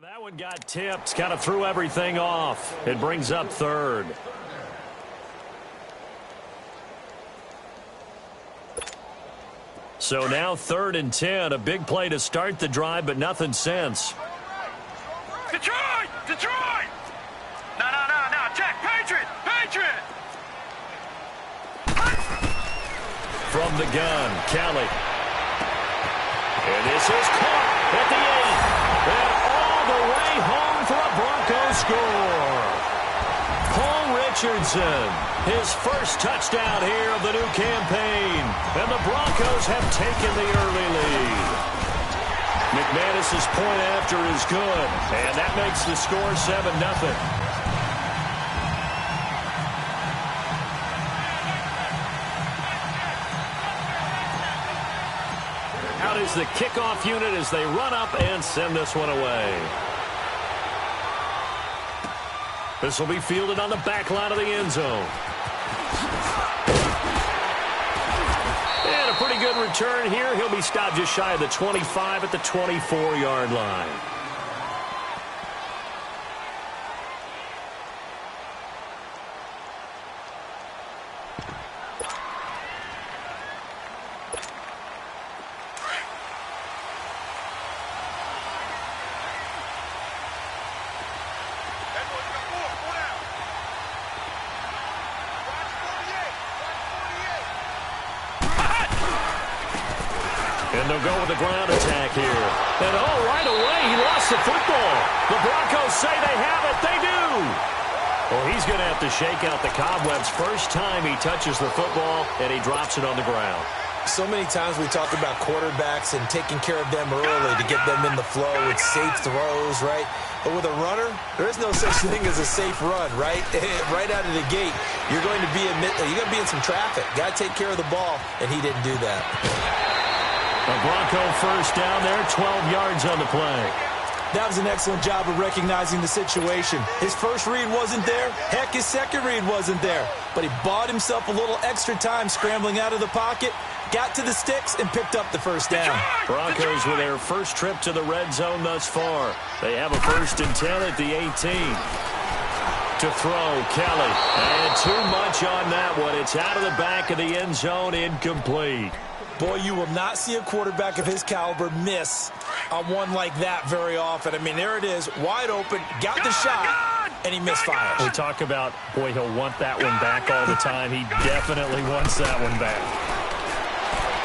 That one got tipped, kind of threw everything off. It brings up third. So now 3rd and 10, a big play to start the drive, but nothing since. Detroit! Detroit! No, Jack, Patriot! From the gun, Kelly. And this is caught at the 8. And all the way home for a Broncos score. Paul Richardson, his first touchdown here of the new campaign. And the Broncos have taken the early lead. McManus's point after is good. And that makes the score 7-0. Out is the kickoff unit as they run up and send this one away. This will be fielded on the back line of the end zone. And a pretty good return here. He'll be stopped just shy of the 25 at the 24-yard line. And they'll go with the ground attack here. And right away, he lost the football. The Broncos say they have it. They do. Well, he's going to have to shake out the cobwebs first time he touches the football, and he drops it on the ground. So many times we talk about quarterbacks and taking care of them early to get them in the flow with safe throws, right? But with a runner, there is no such thing as a safe run, right? Right out of the gate, you're going to be in some traffic. Got to take care of the ball, and he didn't do that. A Bronco first down there, 12 yards on the play. That was an excellent job of recognizing the situation. His first read wasn't there. Heck, his second read wasn't there. But he bought himself a little extra time scrambling out of the pocket, got to the sticks, and picked up the first down. Broncos with their first trip to the red zone thus far. They have a 1st and 10 at the 18. To throw, Kelly. And too much on that one. It's out of the back of the end zone, incomplete. Boy, you will not see a quarterback of his caliber miss on one like that very often. I mean, there it is, wide open, got the shot, and he misfires. We talk about, boy, he'll want that one back all the time. He definitely wants that one back.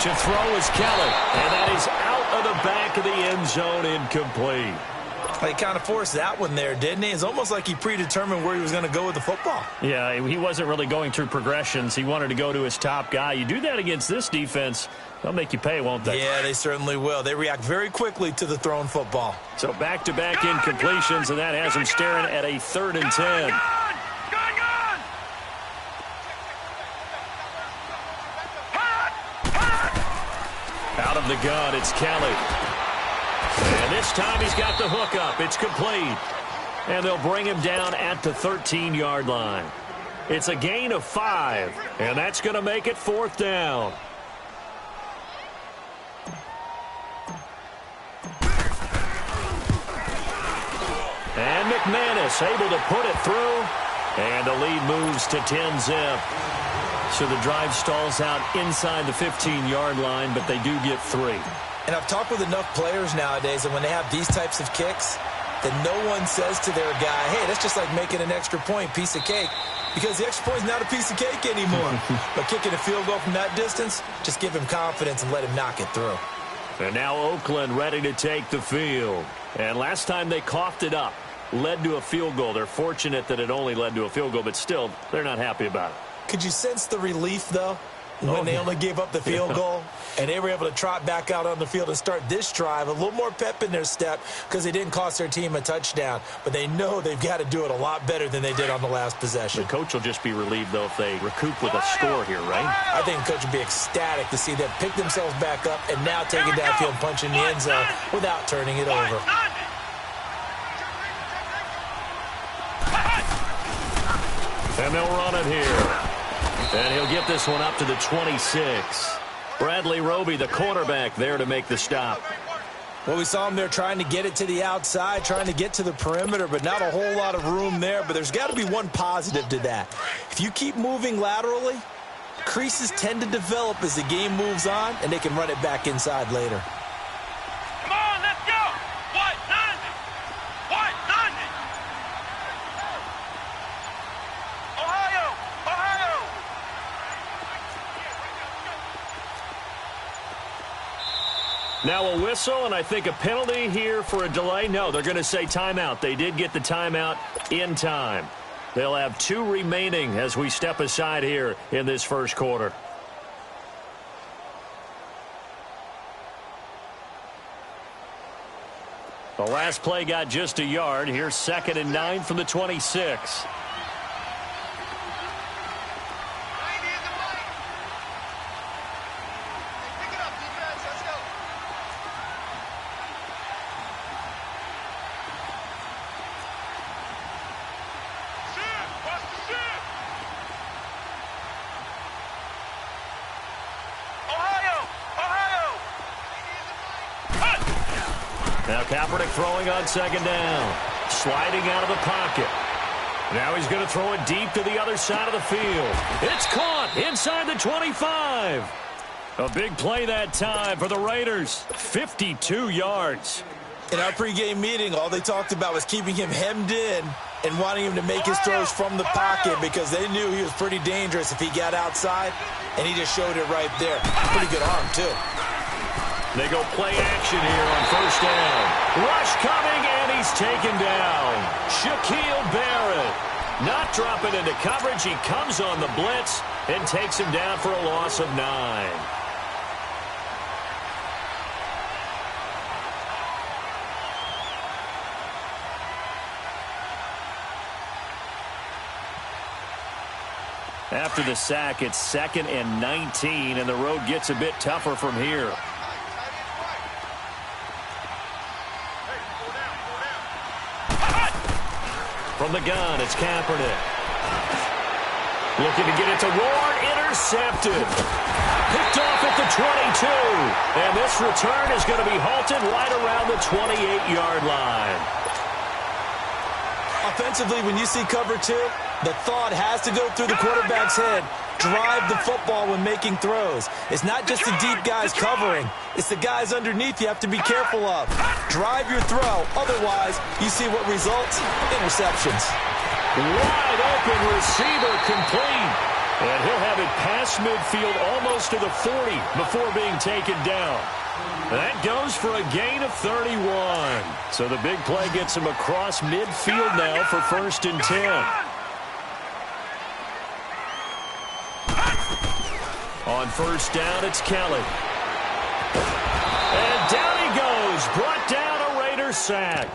To throw is Kelly, and that is out of the back of the end zone, incomplete. He kind of forced that one there, didn't he? It's almost like he predetermined where he was going to go with the football. Yeah, he wasn't really going through progressions. He wanted to go to his top guy. You do that against this defense, they'll make you pay, won't they? Yeah, they certainly will. They react very quickly to the thrown football. So back-to-back incompletions, and that has him staring at a 3rd and 10. Out of the gun, it's Kelly. And this time he's got the hook up. It's complete. And they'll bring him down at the 13-yard line. It's a gain of 5, and that's going to make it 4th down. And McManus able to put it through. And the lead moves to 10-zip. So the drive stalls out inside the 15-yard line, but they do get 3. And I've talked with enough players nowadays, and when they have these types of kicks, then no one says to their guy, hey, that's just like making an extra point, piece of cake, because the extra point is not a piece of cake anymore. But kicking a field goal from that distance, just give him confidence and let him knock it through. And now Oakland ready to take the field. And last time they coughed it up, led to a field goal. They're fortunate that it only led to a field goal, but still, they're not happy about it. Could you sense the relief, though, when they only gave up the field goal? And they were able to trot back out on the field and start this drive. A little more pep in their step because they didn't cost their team a touchdown. But they know they've got to do it a lot better than they did on the last possession. The coach will just be relieved, though, if they recoup with a score here, right? I think the coach would be ecstatic to see them pick themselves back up and now take it downfield and punch in the end zone without turning it over. And they'll run it here. And he'll get this one up to the 26. Bradley Roby, the cornerback, there to make the stop. Well, we saw him there trying to get it to the outside, trying to get to the perimeter, but not a whole lot of room there. But there's got to be one positive to that. If you keep moving laterally, creases tend to develop as the game moves on, and they can run it back inside later. Come on, let's go! What? Nothing! What? Nothing! Ohio! Ohio! Now a whistle, and I think a penalty here for a delay. No, they're going to say timeout. They did get the timeout in time. They'll have 2 remaining as we step aside here in this first quarter. The last play got just a yard. Here's 2nd and 9 from the 26. Now Kaepernick throwing on 2nd down. Sliding out of the pocket. Now he's going to throw it deep to the other side of the field. It's caught inside the 25. A big play that time for the Raiders. 52 yards. In our pregame meeting, all they talked about was keeping him hemmed in and wanting him to make his throws from the pocket because they knew he was pretty dangerous if he got outside, and he just showed it right there. Pretty good arm, too. They go play action here on 1st down. Rush coming, and he's taken down. Shaquille Barrett not dropping into coverage. He comes on the blitz and takes him down for a loss of 9. After the sack, it's 2nd and 19, and the road gets a bit tougher from here. From the gun, it's Kaepernick. Looking to get it to Ward. Intercepted. Picked off at the 22. And this return is going to be halted right around the 28-yard line. Offensively, when you see cover 2, the thought has to go through the quarterback's head. Drive the football when making throws. It's not just the deep guys covering. It's the guys underneath you have to be careful of. Drive your throw. Otherwise, you see what results? Interceptions. Wide open receiver complete. And he'll have it past midfield almost to the 40 before being taken down. That goes for a gain of 31. So the big play gets him across midfield now for 1st and 10. On 1st down, it's Kelly. And down he goes. Brought down a Raider sack.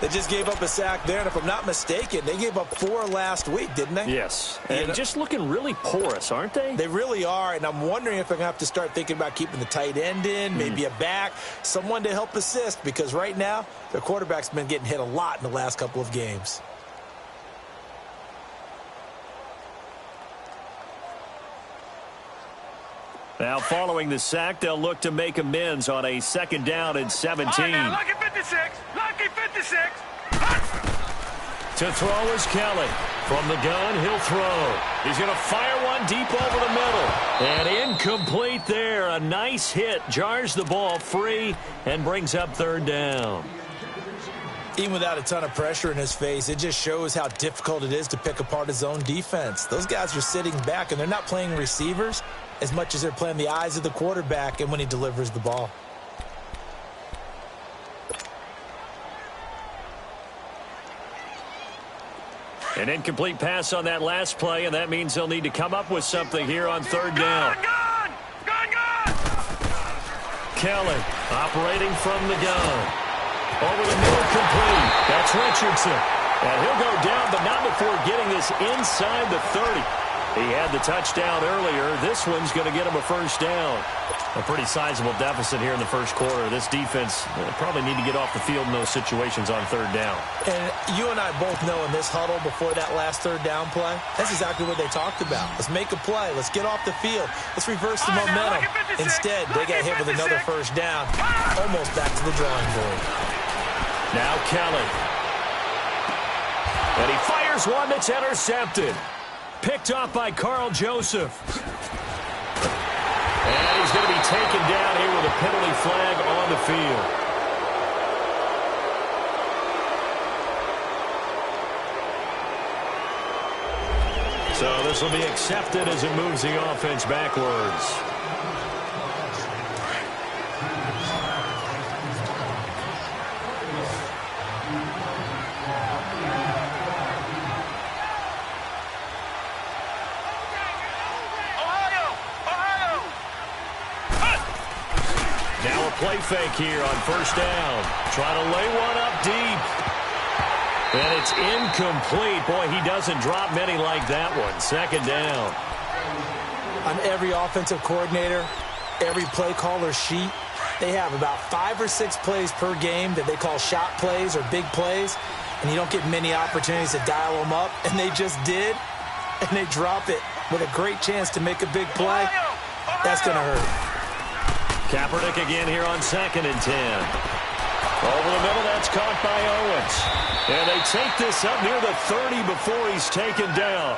They just gave up a sack there, and if I'm not mistaken, they gave up 4 last week, didn't they? Yes. And just looking really porous, aren't they? They really are, and I'm wondering if they're going to have to start thinking about keeping the tight end in, maybe a back, someone to help assist, because right now, their quarterback's been getting hit a lot in the last couple of games. Now, following the sack, they'll look to make amends on a 2nd down and 17. All right, now, lucky 56. Lucky 56. To throw is Kelly. From the gun, he'll throw. He's going to fire one deep over the middle. And incomplete there. A nice hit. Jars the ball free and brings up 3rd down. Even without a ton of pressure in his face, it just shows how difficult it is to pick apart his own defense. Those guys are sitting back, and they're not playing receivers as much as they're playing the eyes of the quarterback and when he delivers the ball. An incomplete pass on that last play, and that means they'll need to come up with something here on 3rd down. Gun! Kelly operating from the gun. Over the middle, complete. That's Richardson. And he'll go down, but not before getting this inside the 30. He had the touchdown earlier. This one's going to get him a first down. A pretty sizable deficit here in the first quarter. This defense probably need to get off the field in those situations on third down. And you and I both know in this huddle before that last third down play, that's exactly what they talked about. Let's make a play. Let's get off the field. Let's reverse the momentum. Instead, they got hit with another first down. Almost back to the drawing board. Now Kelly. And he fires one that's intercepted. Picked off by Carl Joseph. And he's going to be taken down here with a penalty flag on the field. So this will be accepted as it moves the offense backwards. Play fake here on first down. Trying to lay one up deep. And it's incomplete. Boy, he doesn't drop many like that one. Second down. On every offensive coordinator, every play caller sheet, they have about 5 or 6 plays per game that they call shot plays or big plays. And you don't get many opportunities to dial them up. And they just did. And they drop it with a great chance to make a big play. That's going to hurt. Kaepernick again here on 2nd and 10. Over the middle, that's caught by Owens. And they take this up near the 30 before he's taken down.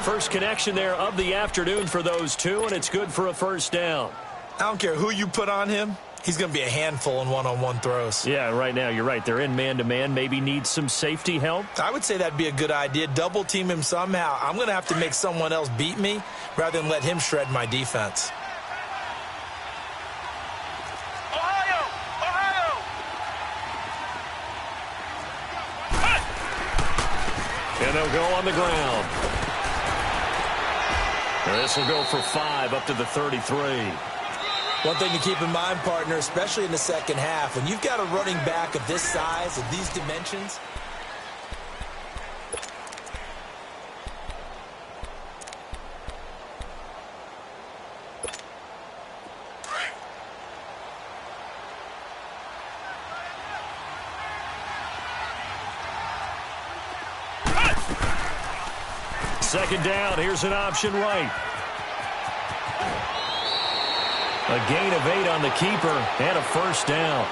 First connection there of the afternoon for those two, and it's good for a first down. I don't care who you put on him. He's going to be a handful in one-on-one throws. Yeah, right now, you're right. They're in man-to-man. Maybe needs some safety help. I would say that'd be a good idea. Double team him somehow. I'm going to have to make someone else beat me rather than let him shred my defense. And they'll go on the ground. This will go for 5 up to the 33. One thing to keep in mind, partner, especially in the second half, when you've got a running back of this size, of these dimensions, second down, here's an option right. A gain of 8 on the keeper and a first down.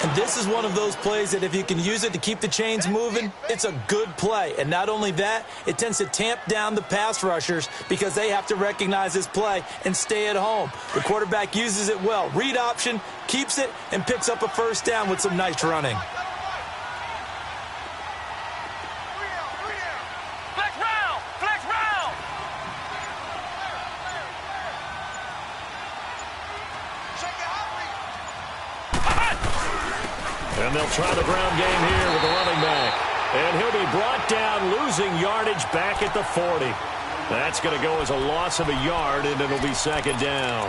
And this is one of those plays that if you can use it to keep the chains moving, it's a good play. And not only that, it tends to tamp down the pass rushers because they have to recognize this play and stay at home. The quarterback uses it well. Read option, keeps it, and picks up a first down with some nice running. And they'll try the ground game here with the running back. And he'll be brought down, losing yardage back at the 40. That's going to go as a loss of a yard, and it'll be second down.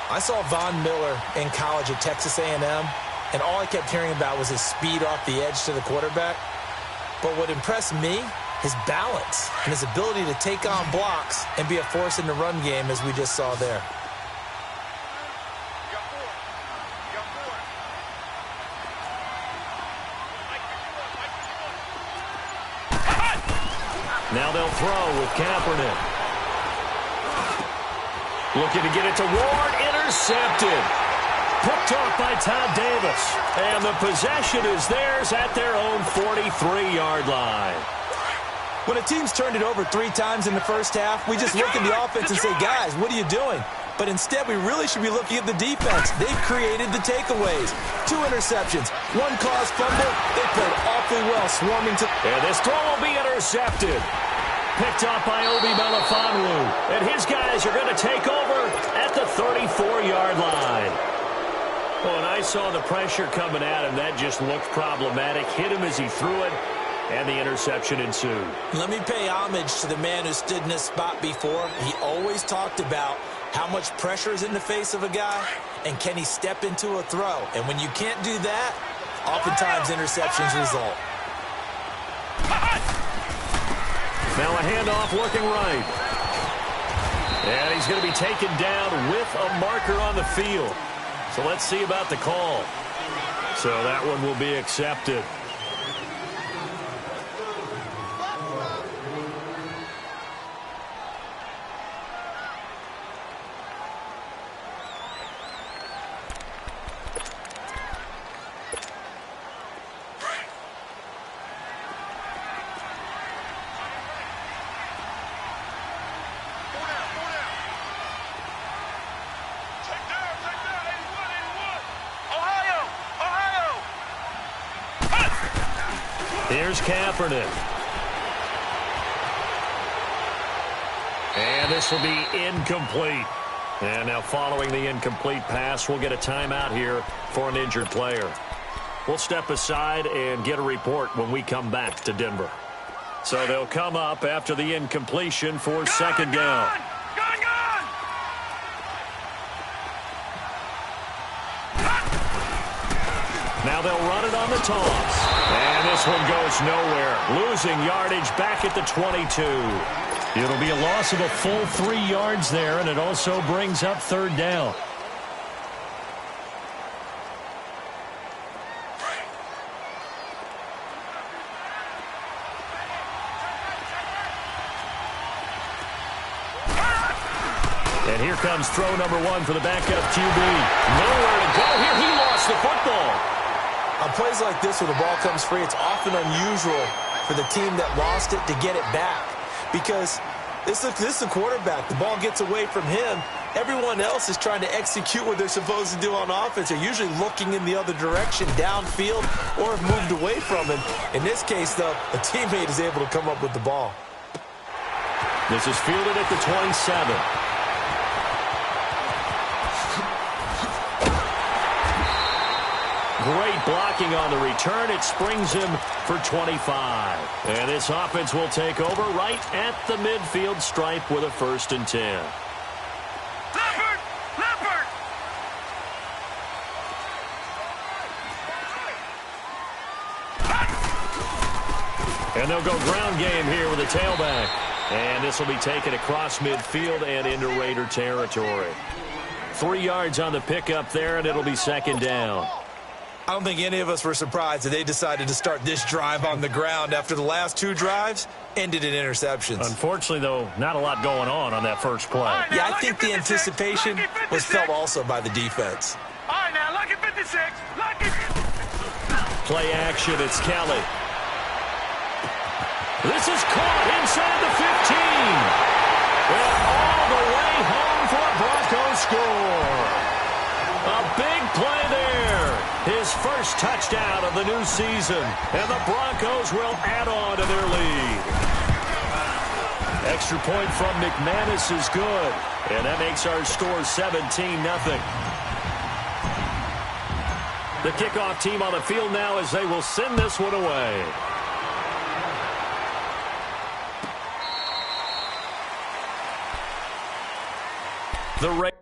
I saw Von Miller in college at Texas A&M, and all I kept hearing about was his speed off the edge to the quarterback. But what impressed me, his balance and his ability to take on blocks and be a force in the run game, as we just saw there. Now they'll throw with Kaepernick. Looking to get it to Ward. Intercepted. Picked off by Todd Davis. And the possession is theirs at their own 43-yard line. When a team's turned it over 3 times in the first half, we just look at the offense and say, guys, what are you doing? But instead, we really should be looking at the defense. They've created the takeaways. 2 interceptions, 1 caused fumble. They played awfully well, swarming to... And this throw will be intercepted. Picked off by Obi Melifonwu. And his guys are going to take over at the 34-yard line. When I saw the pressure coming at him, that just looked problematic. Hit him as he threw it, and the interception ensued. Let me pay homage to the man who stood in this spot before. He always talked about how much pressure is in the face of a guy, and can he step into a throw? And when you can't do that, oftentimes interceptions result. Now a handoff looking right. And he's going to be taken down with a marker on the field. So let's see about the call. So that one will be accepted. Here's Kaepernick. And this will be incomplete. And now following the incomplete pass, we'll get a timeout here for an injured player. We'll step aside and get a report when we come back to Denver. So they'll come up after the incompletion for second down. Now they'll run it on the toss. And this one goes nowhere. Losing yardage back at the 22. It'll be a loss of a full 3 yards there, and it also brings up third down. And here comes throw number 1 for the backup QB. Nowhere to go here. He lost the football. On plays like this where the ball comes free, it's often unusual for the team that lost it to get it back. Because this is the quarterback. The ball gets away from him. Everyone else is trying to execute what they're supposed to do on offense. They're usually looking in the other direction, downfield, or have moved away from him. In this case, though, a teammate is able to come up with the ball. This is fielded at the 27. Great blocking on the return. It springs him for 25. And this offense will take over right at the midfield stripe with a 1st and 10. Leopard! Leopard! And they'll go ground game here with a tailback. And this will be taken across midfield and into Raider territory. 3 yards on the pickup there, and it'll be second down. I don't think any of us were surprised that they decided to start this drive on the ground after the last 2 drives ended in interceptions. Unfortunately, though, not a lot going on that first play. Yeah, I think the anticipation was felt also by the defense. All right, now, lucky 56. Lucky. Play action, it's Kelly. This is caught inside the 15. And all the way home for a Broncos score. A big play there. His first touchdown of the new season. And the Broncos will add on to their lead. Extra point from McManus is good. And that makes our score 17-0. The kickoff team on the field now as they will send this one away. The Raiders.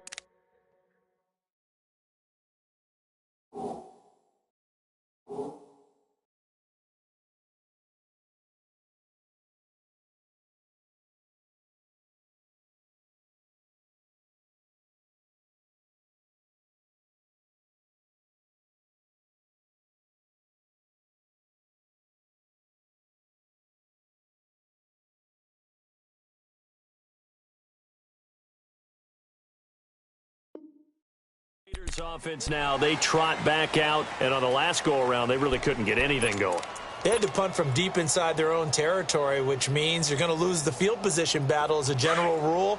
Offense now, they trot back out, and on the last go-around, they really couldn't get anything going. They had to punt from deep inside their own territory, which means you're going to lose the field position battle as a general rule.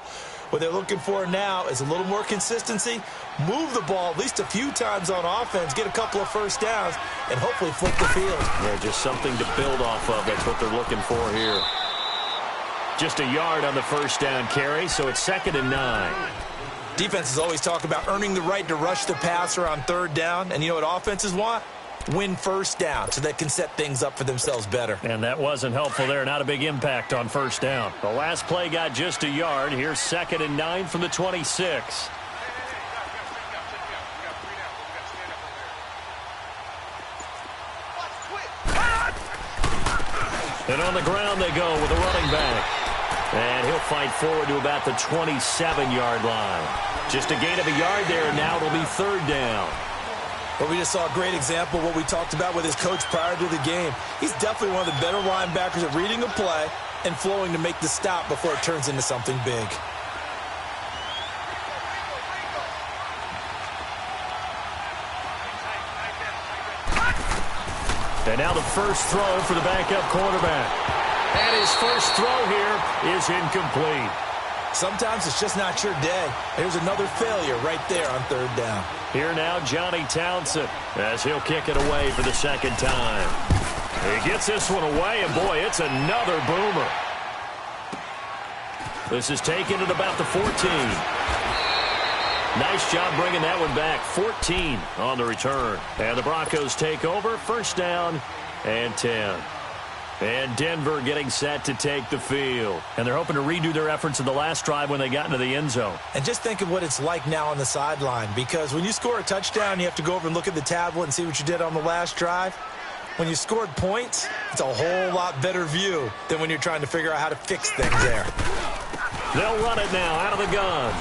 What they're looking for now is a little more consistency, move the ball at least a few times on offense, get a couple of first downs, and hopefully flip the field. Yeah, just something to build off of. That's what they're looking for here. Just a yard on the first down carry, so it's 2nd and 9. Defenses always talk about earning the right to rush the passer on 3rd down. And you know what offenses want? Win first down so they can set things up for themselves better. And that wasn't helpful there. Not a big impact on first down. The last play got just a yard. Here's 2nd and 9 from the 26. And on the ground they go with a running back. And he'll fight forward to about the 27-yard line. Just a gain of a yard there, and now it'll be third down. Well, we just saw a great example of what we talked about with his coach prior to the game. He's definitely one of the better linebackers at reading a play and flowing to make the stop before it turns into something big. And now the first throw for the backup quarterback. And his first throw here is incomplete. Sometimes it's just not your day. There's another failure right there on third down. Here now, Johnny Townsend, as he'll kick it away for the second time. He gets this one away, and boy, it's another boomer. This is taken at about the 14. Nice job bringing that one back. 14 on the return. And the Broncos take over. First down and 10. And Denver getting set to take the field. And they're hoping to redo their efforts in the last drive when they got into the end zone. And just think of what it's like now on the sideline, because when you score a touchdown, you have to go over and look at the tablet and see what you did on the last drive. When you scored points, it's a whole lot better view than when you're trying to figure out how to fix things there. They'll run it now out of the gun.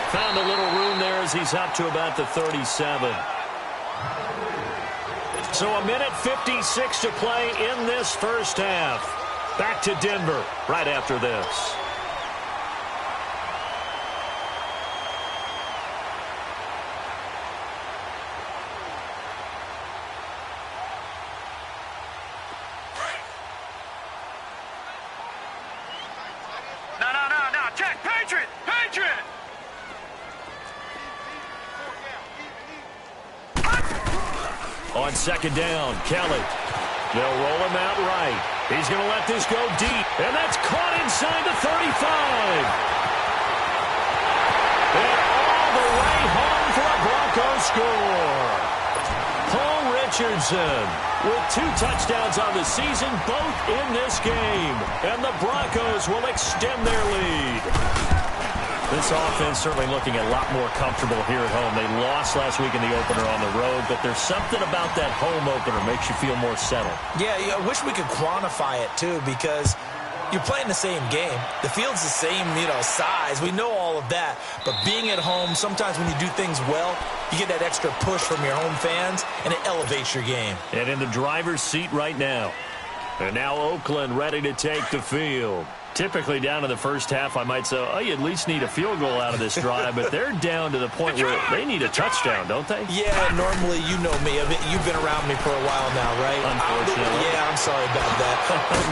Found a little room there as he's up to about the 37. So a minute 56 to play in this first half. Back to Denver right after this. No. Check. Patriot. On second down, Kelly. They'll roll him out right. He's going to let this go deep. And that's caught inside the 35. And all the way home for a Broncos score. Paul Richardson with 2 touchdowns on the season, both in this game. And the Broncos will extend their lead. This offense certainly looking a lot more comfortable here at home. They lost last week in the opener on the road, but there's something about that home opener makes you feel more settled. Yeah, I wish we could quantify it, too, because you're playing the same game. The field's the same, size. We know all of that. But being at home, sometimes when you do things well, you get that extra push from your home fans, and it elevates your game. And in the driver's seat right now. And now Oakland ready to take the field. Typically down in the first half, I might say, oh, you at least need a field goal out of this drive, but they're down to the point where they need a touchdown, don't they? Yeah, normally, you know me. You've been around me for a while now, right? Unfortunately. I'm sorry about that.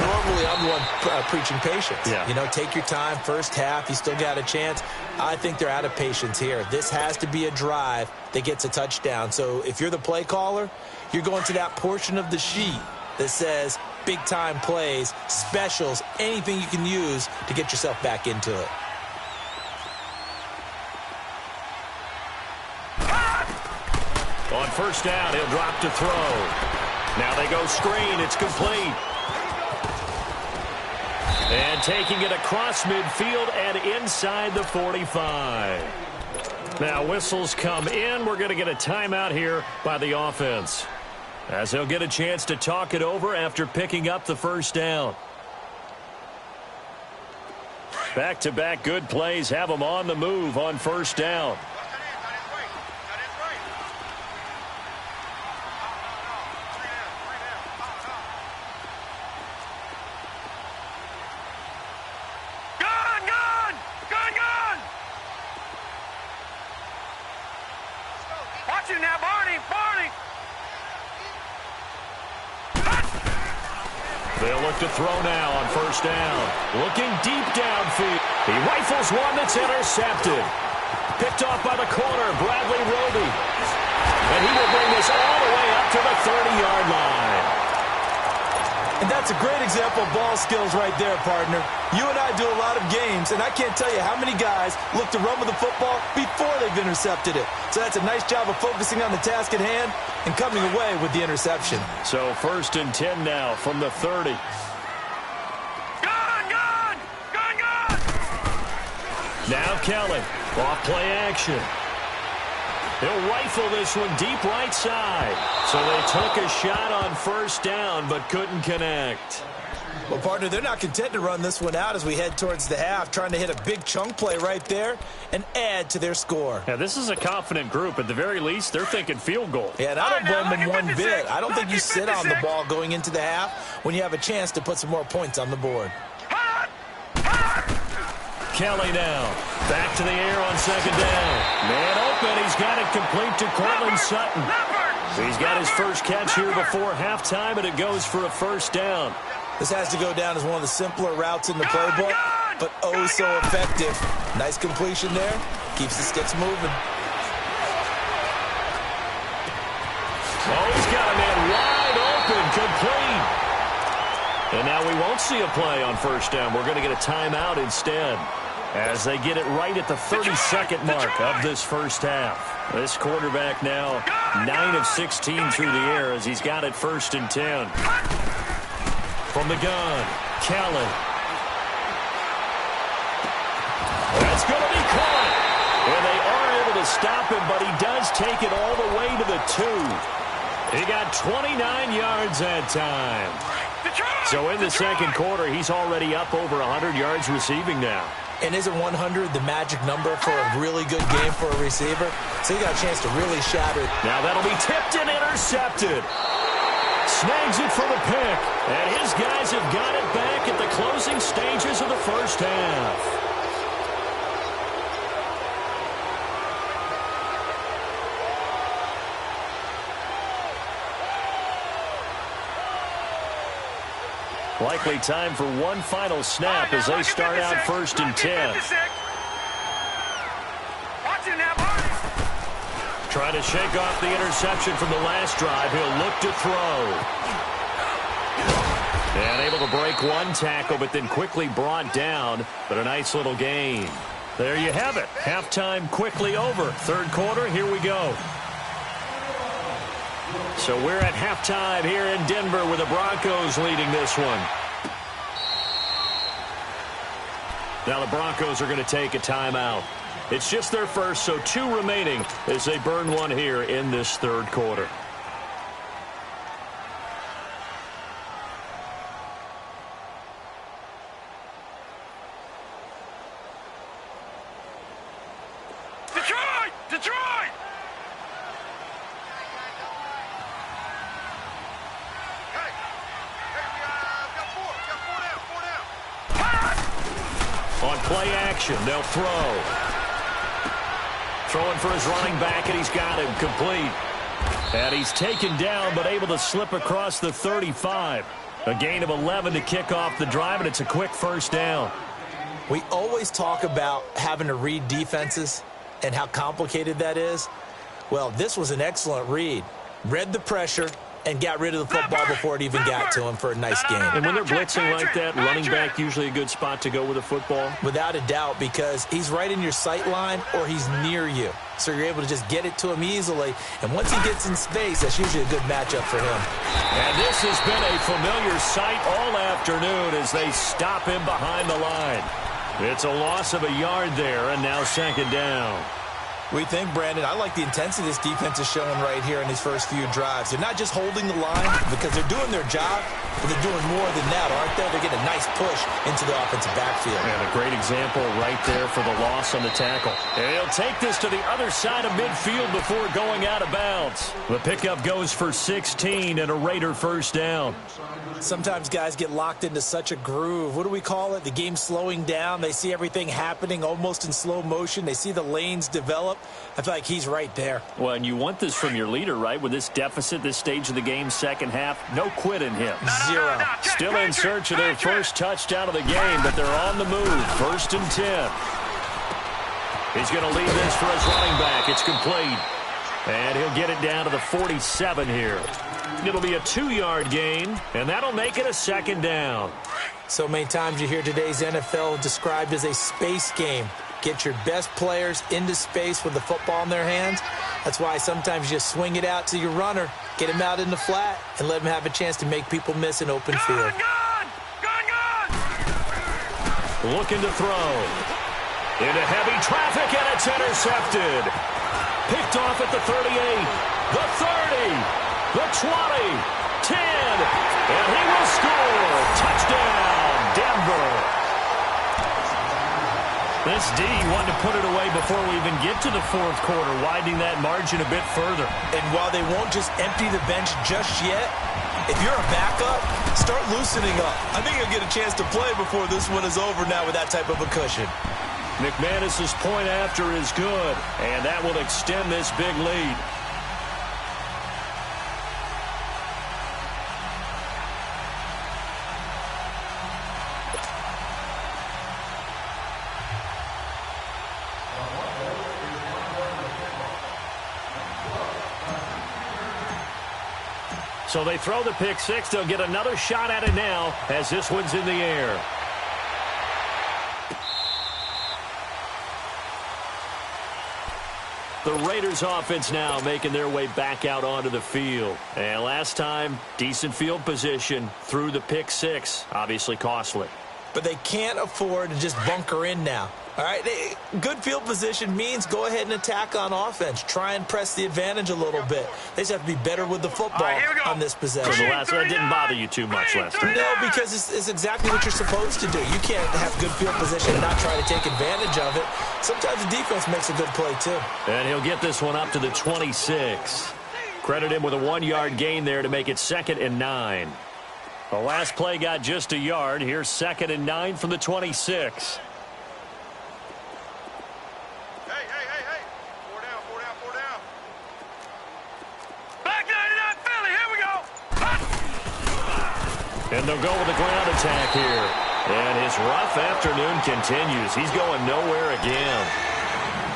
Normally, I'm the one preaching patience. Yeah. Take your time. First half, you still got a chance. I think they're out of patience here. This has to be a drive that gets a touchdown. So if you're the play caller, you're going to that portion of the sheet that says big-time plays, specials, anything you can use to get yourself back into it. On first down, he'll drop to throw. Now they go screen. It's complete. And taking it across midfield and inside the 45. Now whistles come in. We're going to get a timeout here by the offense, as they'll get a chance to talk it over after picking up the first down. Back-to-back good plays have them on the move on first down. Watch it now, Barney. They'll look to throw now on first down. Looking deep downfield. He rifles one that's intercepted. Picked off by the corner, Bradley Roby. And he will bring this all the way up to the 30-yard line. And that's a great example of ball skills right there, partner. You and I do a lot of games, and I can't tell you how many guys look to run with the football before they've intercepted it. So that's a nice job of focusing on the task at hand and coming away with the interception. So first and 10 now from the 30. Gun! Now Kelly, off play action. He'll rifle this one deep right side. So they took a shot on first down but couldn't connect. Well, partner, they're not content to run this one out as we head towards the half, trying to hit a big chunk play right there and add to their score. Yeah, this is a confident group. At the very least, they're thinking field goal. Yeah, and I don't blame them one bit. I don't think you sit on the ball going into the half when you have a chance to put some more points on the board. Kelly now. Back to the air on second down. Man open. He's got it complete to Cortland Sutton. He's got his first catch here before halftime, and it goes for a first down. This has to go down as one of the simpler routes in the playbook, but oh so effective. Nice completion there. Keeps the sticks moving. Oh, he's got a man wide open, complete. And now we won't see a play on first down. We're going to get a timeout instead as they get it right at the 32nd mark of this first half. This quarterback now 9 of 16 through the air as he's got it 1st and 10. From the gun, Kelly. That's going to be caught. And they are able to stop him, but he does take it all the way to the 2. He got 29 yards that time. So in the second quarter, he's already up over 100 yards receiving now. And isn't 100 the magic number for a really good game for a receiver? So he got a chance to really shatter it. Now that'll be tipped and intercepted. Snags it for the pick. And his guys have got it back at the closing stages of the first half. Likely time for one final snap as they start out 1st and 10. Trying to shake off the interception from the last drive. He'll look to throw. And able to break one tackle, but then quickly brought down. But a nice little gain. There you have it. Halftime quickly over. Third quarter, here we go. So we're at halftime here in Denver with the Broncos leading this one. Now the Broncos are going to take a timeout. It's just their first, so 2 remaining as they burn one here in this third quarter. Detroit! Detroit! On play action, they'll throw. Throwing for his running back, and he's got him complete. And he's taken down, but able to slip across the 35. A gain of 11 to kick off the drive, and it's a quick first down. We always talk about having to read defenses and how complicated that is. Well, this was an excellent read. Read the pressure and got rid of the football before it even got to him for a nice game. And when they're blitzing like that, running back usually a good spot to go with a football? Without a doubt, because he's right in your sight line or he's near you. So you're able to just get it to him easily. And once he gets in space, that's usually a good matchup for him. And this has been a familiar sight all afternoon as they stop him behind the line. It's a loss of a yard there, and now second down. We think, Brandon, I like the intensity this defense is showing right here in these first few drives. They're not just holding the line because they're doing their job, but they're doing more than that, aren't they? They're getting a nice push into the offensive backfield. And a great example right there for the loss on the tackle. And he'll take this to the other side of midfield before going out of bounds. The pickup goes for 16 and a Raider first down. Sometimes guys get locked into such a groove. What do we call it? The game's slowing down. They see everything happening almost in slow motion. They see the lanes develop. I feel like he's right there. Well, and you want this from your leader, right? With this deficit, this stage of the game, second half, no quit in him. Zero. Still in search of their first touchdown of the game, but they're on the move. 1st and 10. He's going to lead this for his running back. It's complete. And he'll get it down to the 47 here. It'll be a 2-yard gain, and that'll make it a second down. So many times you hear today's NFL described as a space game. Get your best players into space with the football in their hands. That's why sometimes you just swing it out to your runner, get him out in the flat, and let him have a chance to make people miss an open field. Looking to throw. Into heavy traffic, and it's intercepted. Picked off at the 38, the 30, the 20, 10, and he will score. Touchdown. This D wanted to put it away before we even get to the fourth quarter, widening that margin a bit further. And while they won't just empty the bench just yet, if you're a backup, start loosening up. I think you'll get a chance to play before this one is over now with that type of a cushion. McManus's point after is good, and that will extend this big lead. So they throw the pick six. They'll get another shot at it now as this one's in the air. The Raiders offense now making their way back out onto the field. And last time, decent field position through the pick six. Obviously costly. But they can't afford to just bunker in now. All right, good field position means go ahead and attack on offense. Try and press the advantage a little bit. They just have to be better with the football on this possession. That didn't bother you too much last time. No, because it's exactly what you're supposed to do. You can't have good field position and not try to take advantage of it. Sometimes the defense makes a good play, too. And he'll get this one up to the 26. Credit him with a 1-yard gain there to make it 2nd and 9. The last play got just a yard. Here's 2nd and 9 from the 26. And they'll go with a ground attack here. And his rough afternoon continues. He's going nowhere again.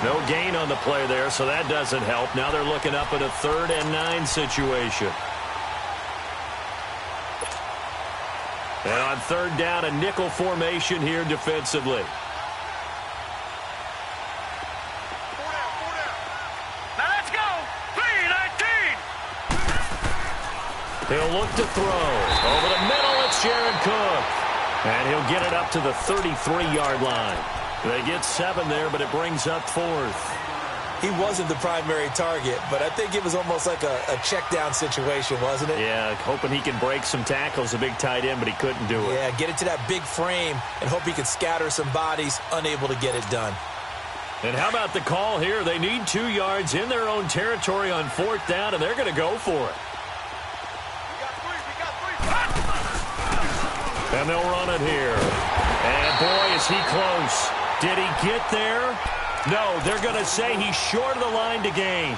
No gain on the play there, so that doesn't help. Now they're looking up at a 3rd and 9 situation. And on 3rd down, a nickel formation here defensively. He'll look to throw. Over the middle, it's Jared Cook. And he'll get it up to the 33-yard line. They get 7 there, but it brings up 4th. He wasn't the primary target, but I think it was almost like a check-down situation, wasn't it? Yeah, hoping he can break some tackles, a big tight end, but he couldn't do it. Yeah, get it to that big frame and hope he could scatter some bodies, unable to get it done. And how about the call here? They need 2 yards in their own territory on 4th down, and they're going to go for it. And they'll run it here. And boy, is he close. Did he get there? No, they're going to say he's short of the line to gain.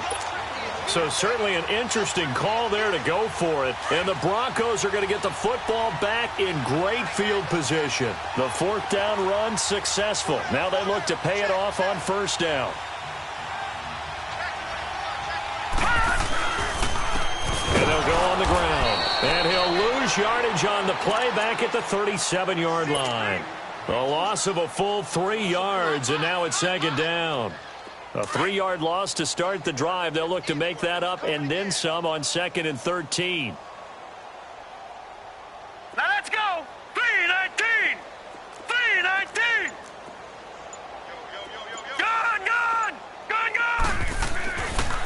So certainly an interesting call there to go for it. And the Broncos are going to get the football back in great field position. The 4th down run successful. Now they look to pay it off on 1st down. And they'll go on the ground. And he'll lose yardage on the play back at the 37-yard line. A loss of a full 3 yards, and now it's 2nd down. A 3-yard loss to start the drive. They'll look to make that up and then some on 2nd and 13. Now let's go. 3-19. 3-19. Gone.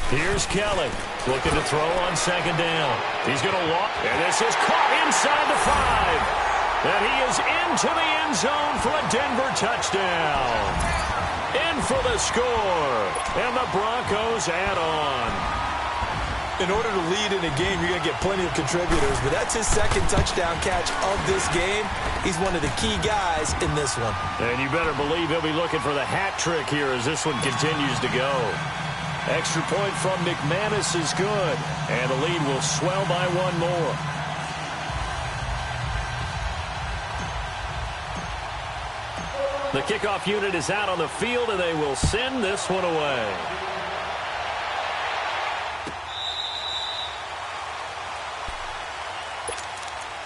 Here's Kelly looking to throw on 2nd down. He's going to walk, and this is caught inside the 5. And he is into the end zone for a Denver touchdown. In for the score. And the Broncos add on. In order to lead in a game, you're going to get plenty of contributors, but that's his 2nd touchdown catch of this game. He's one of the key guys in this one. And you better believe he'll be looking for the hat trick here as this one continues to go. Extra point from McManus is good, and the lead will swell by 1 more. The kickoff unit is out on the field, and they will send this one away.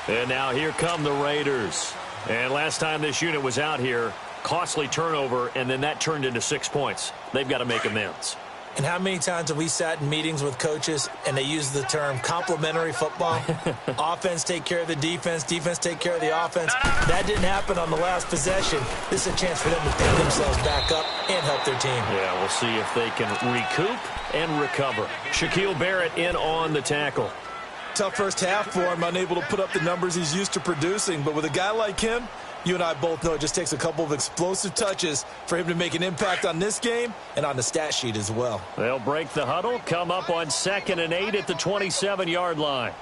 And now here come the Raiders. And last time this unit was out here, costly turnover, and then that turned into 6 points. They've got to make amends. And how many times have we sat in meetings with coaches and they use the term complementary football? Offense take care of the defense, defense take care of the offense. That didn't happen on the last possession. This is a chance for them to pick themselves back up and help their team. Yeah, we'll see if they can recoup and recover. Shaquille Barrett in on the tackle. Tough first half for him, unable to put up the numbers he's used to producing. But with a guy like him, you and I both know it just takes a couple of explosive touches for him to make an impact on this game and on the stat sheet as well. They'll break the huddle, come up on 2nd and 8 at the 27-yard line.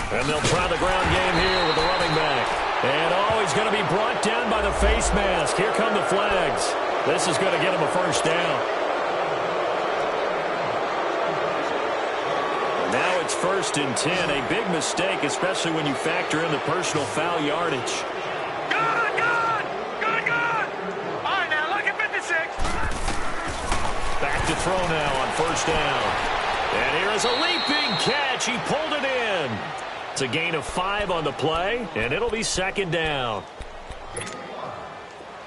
And they'll try the ground game here with the running back. And, he's going to be brought down by the face mask. Here come the flags. This is going to get him a first down. Now it's 1st and 10. A big mistake, especially when you factor in the personal foul yardage. Good! All right, now look at 56. Back to throw now on 1st down. And here is a leaping catch. He pulled it in. It's a gain of 5 on the play, and it'll be 2nd down.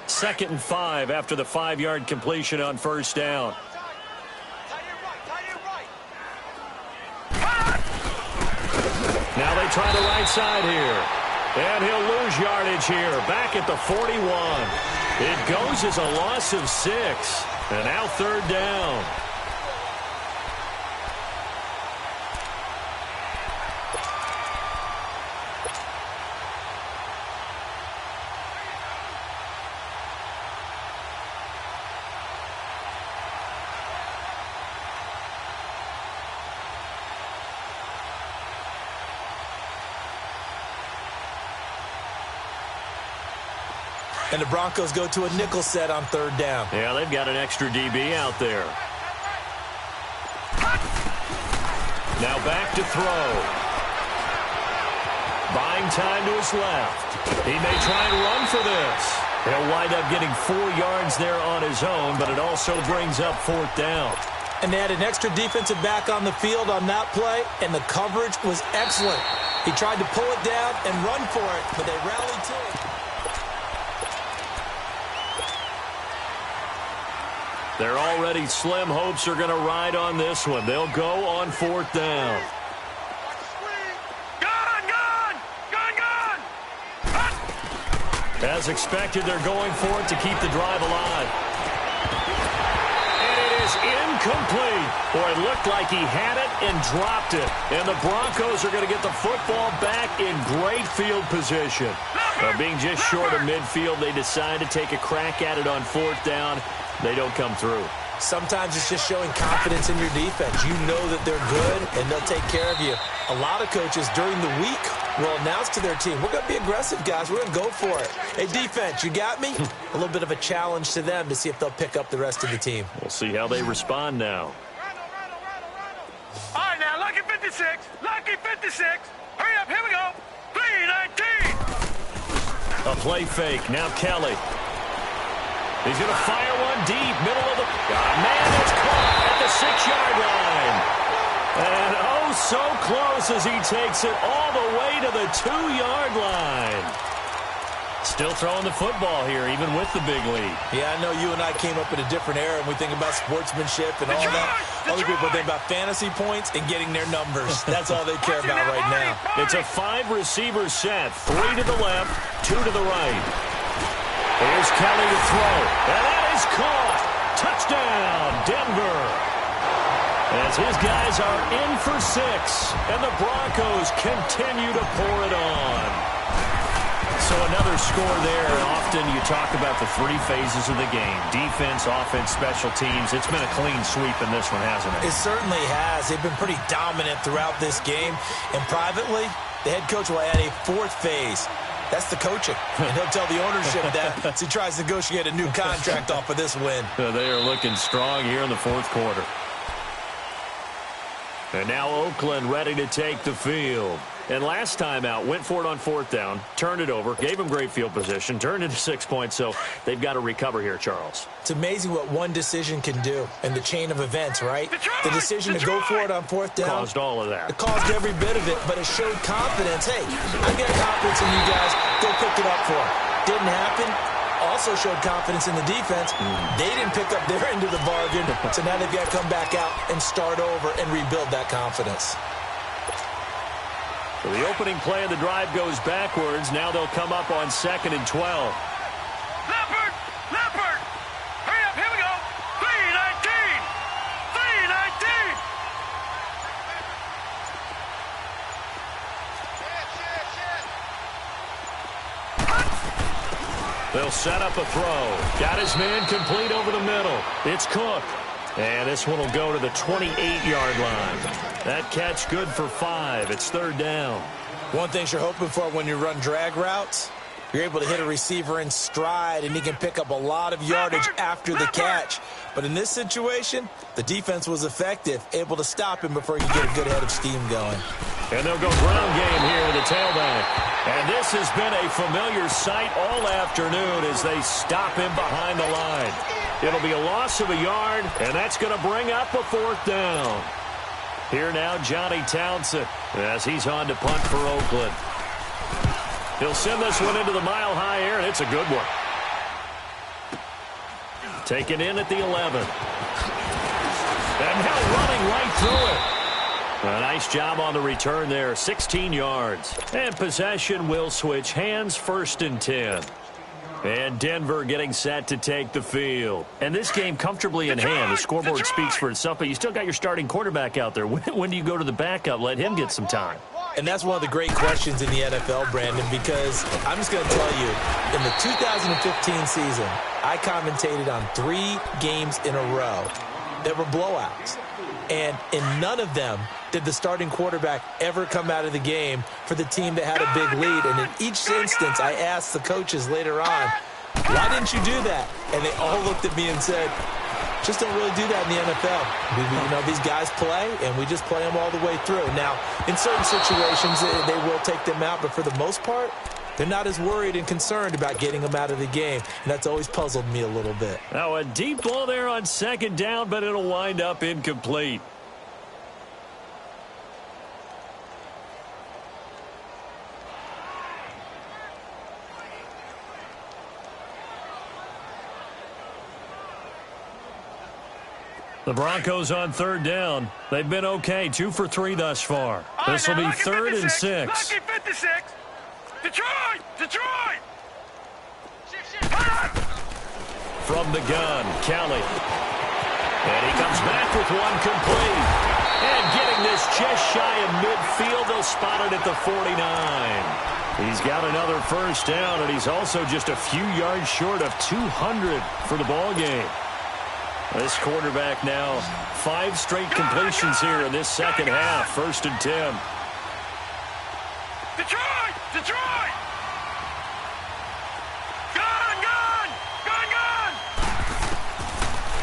2nd and 5 after the 5-yard completion on 1st down. Now they try the right side here. And he'll lose yardage here. Back at the 41. It goes as a loss of 6. And now 3rd down. And the Broncos go to a nickel set on 3rd down. Yeah, they've got an extra DB out there. Now back to throw. Buying time to his left. He may try and run for this. He'll wind up getting 4 yards there on his own, but it also brings up 4th down. And they had an extra defensive back on the field on that play, and the coverage was excellent. He tried to pull it down and run for it, but they rallied to it. Their already slim hopes are going to ride on this one. They'll go on 4th down. As expected, they're going for it to keep the drive alive. And it is incomplete. Boy, it looked like he had it and dropped it. And the Broncos are going to get the football back in great field position. Being just short of midfield, they decide to take a crack at it on 4th down. They don't come through. Sometimes it's just showing confidence in your defense. You know that they're good, and they'll take care of you. A lot of coaches during the week will announce to their team, we're going to be aggressive, guys. We're going to go for it. Hey, defense, you got me? A little bit of a challenge to them to see if they'll pick up the rest of the team. We'll see how they respond now. All right, now, lucky 56. Lucky 56. Hurry up, here we go. 3-19. A play fake. Now Kelly. He's going to fire one deep, middle of the... man, it's caught at the 6-yard line. And so close as he takes it all the way to the 2-yard line. Still throwing the football here, even with the big lead. Yeah, I know you and I came up in a different era, and we think about sportsmanship and all that. Other people think about fantasy points and getting their numbers. That's all they care about right now. It's a 5-receiver set, 3 to the left, 2 to the right. Here's Kelly to throw, and that is caught. Touchdown, Denver. As his guys are in for 6, and the Broncos continue to pour it on. So another score there. Often you talk about the 3 phases of the game. Defense, offense, special teams. It's been a clean sweep in this one, hasn't it? It certainly has. They've been pretty dominant throughout this game. And privately, the head coach will add a 4th phase. That's the coaching. And he'll tell the ownership that as he tries to negotiate a new contract off of this win. They are looking strong here in the 4th quarter. And now Oakland ready to take the field. And last time out, went for it on 4th down, turned it over, gave him great field position, turned it to 6 points, so they've got to recover here, Charles. It's amazing what one decision can do in the chain of events, right? The decision to go for it on 4th down. Caused all of that. It caused every bit of it, but it showed confidence. Hey, I got confidence in you guys. Go pick it up for it. Didn't happen. Also showed confidence in the defense. They didn't pick up their end of the bargain, so now they've got to come back out and start over and rebuild that confidence. So the opening play of the drive goes backwards. Now they'll come up on 2nd and 12. Leopard! Leopard! Hurry up, here we go! 3-19! 3-19! They'll set up a throw. Got his man complete over the middle. It's Cook. And this one will go to the 28-yard line. That catch good for 5. It's third down. One thing you're hoping for when you run drag routes, you're able to hit a receiver in stride, and he can pick up a lot of yardage after the catch. But in this situation, the defense was effective, able to stop him before he could get a good head of steam going. And they'll go ground game here with the tailback. And this has been a familiar sight all afternoon as they stop him behind the line. It'll be a loss of a yard, and that's going to bring up a fourth down. Here now, Johnny Townsend, as he's on to punt for Oakland. He'll send this one into the mile-high air, and it's a good one. Taken in at the 11. And now running right through it. A nice job on the return there, 16 yards. And possession will switch hands, 1st and 10. And Denver getting set to take the field. And this game comfortably in hand. The scoreboard speaks for itself, but you still got your starting quarterback out there. When do you go to the backup? Let him get some time. And that's one of the great questions in the NFL, Brandon, because I'm just going to tell you, in the 2015 season, I commentated on 3 games in a row that were blowouts. And in none of them did the starting quarterback ever come out of the game for the team that had a big lead. And in each instance, I asked the coaches later on, why didn't you do that? And they all looked at me and said, just don't really do that in the NFL. These guys play, and we just play them all the way through. Now, in certain situations, they will take them out, but for the most part, they're not as worried and concerned about getting them out of the game, and that's always puzzled me a little bit. Now, a deep ball there on 2nd down, but it'll wind up incomplete. The Broncos on 3rd down. They've been okay, 2 for 3 thus far. This will be 3rd and 6. Lucky 56. Detroit! From the gun, Kelly. And he comes back with one complete. And getting this just shy of midfield, they'll spot it at the 49. He's got another 1st down, and he's also just a few yards short of 200 for the ball game. This quarterback now, 5 straight completions here in this second half. 1st and 10. Detroit! Gun!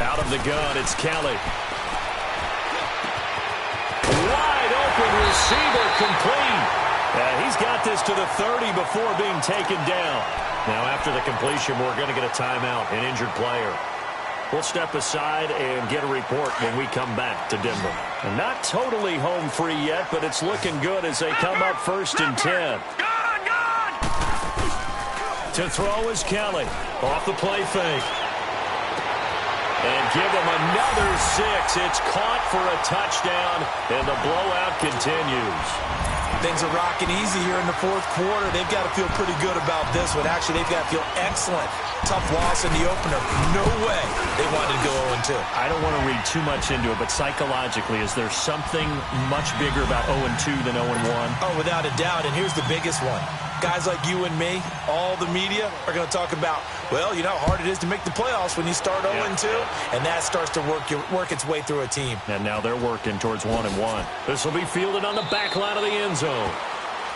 Out of the gun, it's Kelly. Wide open receiver complete. He's got this to the 30 before being taken down. Now after the completion, we're going to get a timeout, an injured player. We'll step aside and get a report when we come back to Denver. And not totally home free yet, but it's looking good as they come up 1st and 10. To throw is Kelly. Off the play fake. And give him another 6. It's caught for a touchdown, and the blowout continues. Things are rocking easy here in the 4th quarter. They've got to feel pretty good about this one. Actually, they've got to feel excellent. Tough loss in the opener. No way they wanted to go 0-2. I don't want to read too much into it, but psychologically, is there something much bigger about 0-2 than 0-1? Oh, without a doubt, and here's the biggest one. Guys like you and me, all the media, are going to talk about, well, you know how hard it is to make the playoffs when you start 0-2, and that starts to work its way through a team. And now they're working towards 1-1. This will be fielded on the back line of the end zone.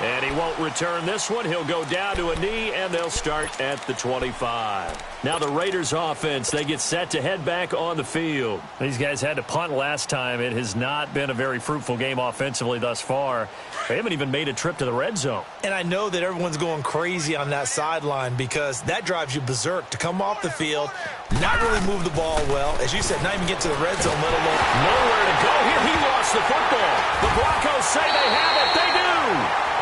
And he won't return this one. He'll go down to a knee, and they'll start at the 25. Now the Raiders offense, they get set to head back on the field. These guys had to punt last time. It has not been a very fruitful game offensively thus far. They haven't even made a trip to the red zone. And I know that everyone's going crazy on that sideline because that drives you berserk to come off the field, not really move the ball well. As you said, not even get to the red zone, let alone nowhere to go. Here he lost the football. The Broncos say they have it. They do.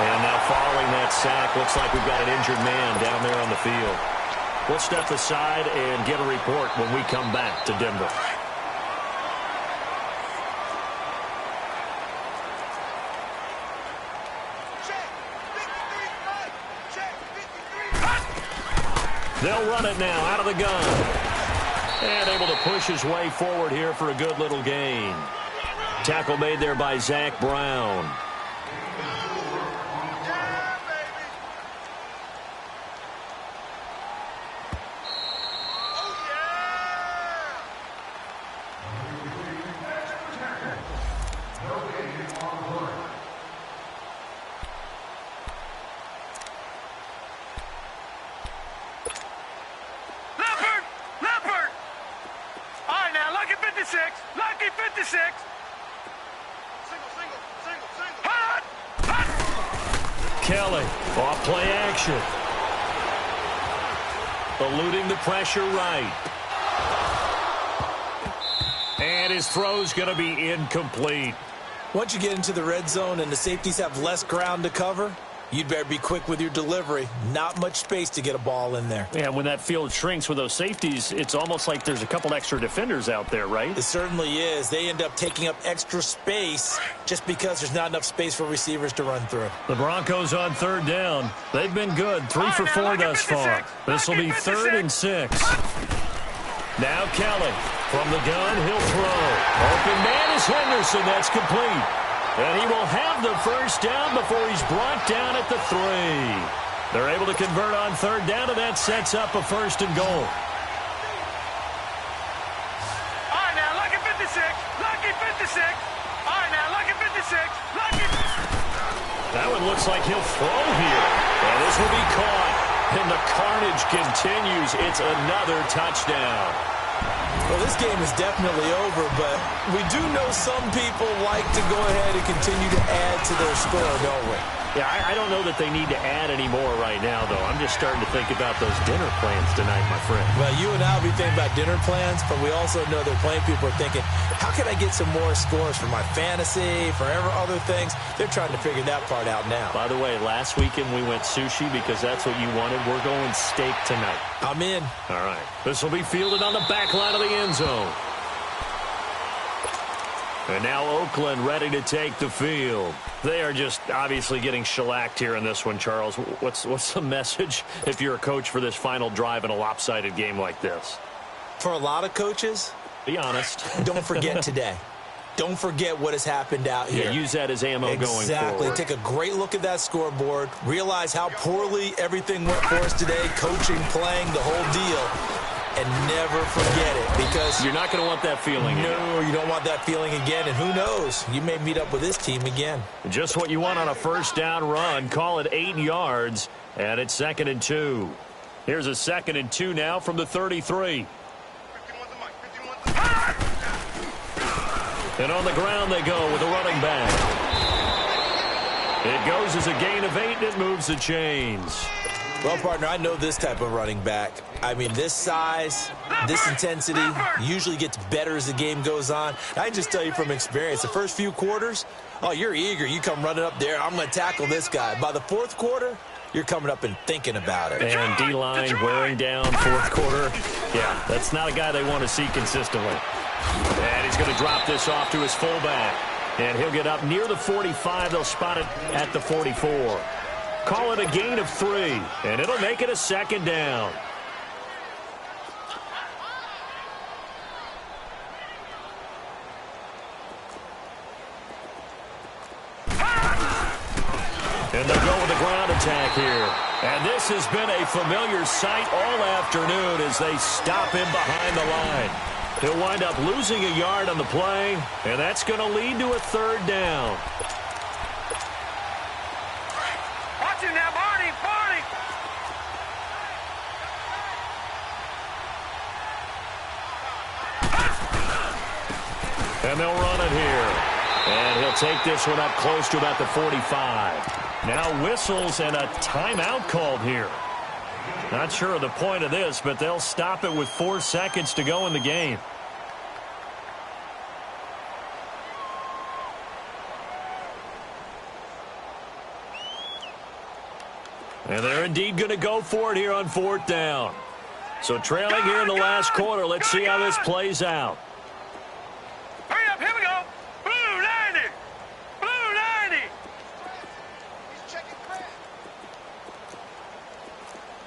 And now following that sack, looks like we've got an injured man down there on the field. We'll step aside and get a report when we come back to Denver. They'll run it now out of the gun. And able to push his way forward here for a good little gain. Tackle made there by Zach Brown. 56. Single. Hot. Kelly, off play action. Eluding the pressure right. And his throw's going to be incomplete. Once you get into the red zone and the safeties have less ground to cover, you'd better be quick with your delivery. Not much space to get a ball in there. Yeah, when that field shrinks with those safeties, it's almost like there's a couple extra defenders out there, right? It certainly is. They end up taking up extra space just because there's not enough space for receivers to run through. The Broncos on third down. They've been good. 3 for 4 thus far. This will be 3rd and 6. Now Kelly. From the gun, he'll throw. Open man is Henderson. That's complete. And he will have the first down before he's brought down at the 3. They're able to convert on third down, and that sets up a 1st and goal. All right, now, lucky 56. Lucky 56. All right, now, lucky 56. Lucky. That one looks like he'll throw here. And this will be caught. And the carnage continues. It's another touchdown. Well, this game is definitely over, but we do know some people like to go ahead and continue to add to their score, don't we? Yeah, I don't know that they need to add any more right now, though. I'm just starting to think about those dinner plans tonight, my friend. Well, you and I will be thinking about dinner plans, but we also know that plenty of people are thinking, how can I get some more scores for my fantasy, for other things? They're trying to figure that part out now. By the way, last weekend we went sushi because that's what you wanted. We're going steak tonight. I'm in. All right. This will be fielded on the back line of the end zone. And now Oakland ready to take the field. They are just obviously getting shellacked here in this one, Charles. What's the message if you're a coach for this final drive in a lopsided game like this? For a lot of coaches, be honest. Don't forget today. Don't forget what has happened out here. Yeah, use that as ammo going forward. Exactly. Take a great look at that scoreboard. Realize how poorly everything went for us today. Coaching, playing, the whole deal. And never forget it, because you're not going to want that feeling again. No, you don't want that feeling again. And who knows? You may meet up with this team again. Just what you want on a first down run. Call it 8 yards, and it's 2nd and 2. Here's a 2nd and 2 now from the 33. And on the ground they go with a running back. It goes as a gain of 8, and it moves the chains. Well, partner, I know this type of running back. I mean, this size, this intensity usually gets better as the game goes on. I can just tell you from experience, the first few quarters, oh, you're eager. You come running up there, I'm going to tackle this guy. By the 4th quarter, you're coming up and thinking about it. And D-line wearing down 4th quarter. Yeah, that's not a guy they want to see consistently. And he's going to drop this off to his fullback. And he'll get up near the 45. They'll spot it at the 44. Call it a gain of 3, and it'll make it a 2nd down. And they'll go with a ground attack here. And this has been a familiar sight all afternoon as they stop him behind the line. He'll wind up losing a yard on the play, and that's going to lead to a 3rd down. Watch him now, Barney, Barney. And they'll run it here. And he'll take this one up close to about the 45. Now whistles and a timeout called here. Not sure of the point of this, but they'll stop it with 4 seconds to go in the game. And they're indeed going to go for it here on 4th down. So trailing here in the last quarter, let's see how this plays out. Hurry up, here we go. Blue 90. Blue 90. He's checking Brad.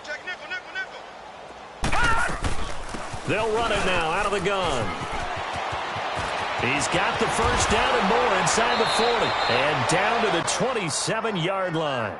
Check nickel, nickel, nickel. They'll run it now out of the gun. He's got the first down and more inside the 40. And down to the 27-yard line.